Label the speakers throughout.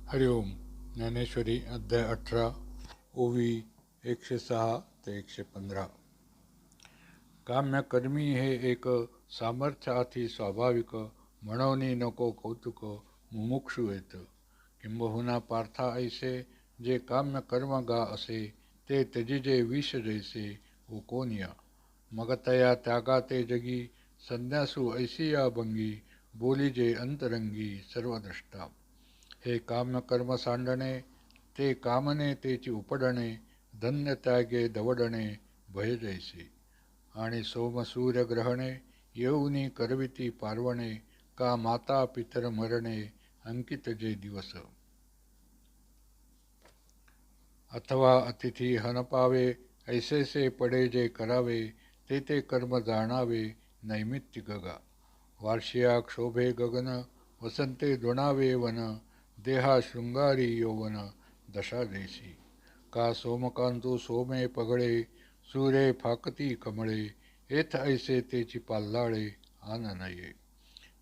Speaker 1: हरिओम. ज्ञानेश्वरी अध्याय 18 ओवी 106 ते 115. काम्यकर्मी हे एक सामर्थ्यार्थी स्वाभाविक म्हणवनी नको कौतुक मुमुक्षु येत. किंबहुना पार्था ऐसे जे काम्यकर्म गा असे ते त्यजिजे विष जैसे व कोनिया. मग तया त्यागा ते जगी संन्यासू ऐसिया भंगी बोलिजे अंतरंगी सर्वद्रष्टा. हे काम्यकर्म सांडणे ते कामने तेची उपडणे धन्य त्यागे दवडणे भय जैसे. आणि सोमसूर्य ग्रहणे येऊनी करविती पार्वणे का माता पितर मरणे अंकित जे दिवस. अथवा अतिथी हनपावे ऐसेसे पडे जे करावे ते ते कर्म जाणावे नैमित्तिक गा. वार्षिया क्षोभे गगन वसंते द्रोणावे वन देहा शृंगारी यौवन दशा जैसी. का सोमकांतू सोमे पगळे सूरे फाकती कमळे एथ ऐसे तेची पाल्लाळे आन नये.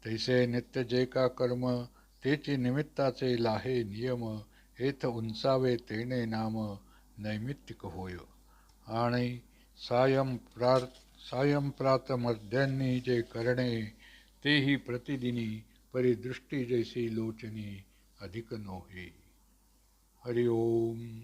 Speaker 1: तैसे नित्य जे का कर्म तेची निमित्ताचे लाहे नियम एथ उंचावे तेने नाम नैमित्तिक होय. आणि सायं प्रात मध्यान्नी जे करणे तेही प्रतिदिनी परिदृष्टी जैसी लोचनी अधिक नोहे. हरि ओम.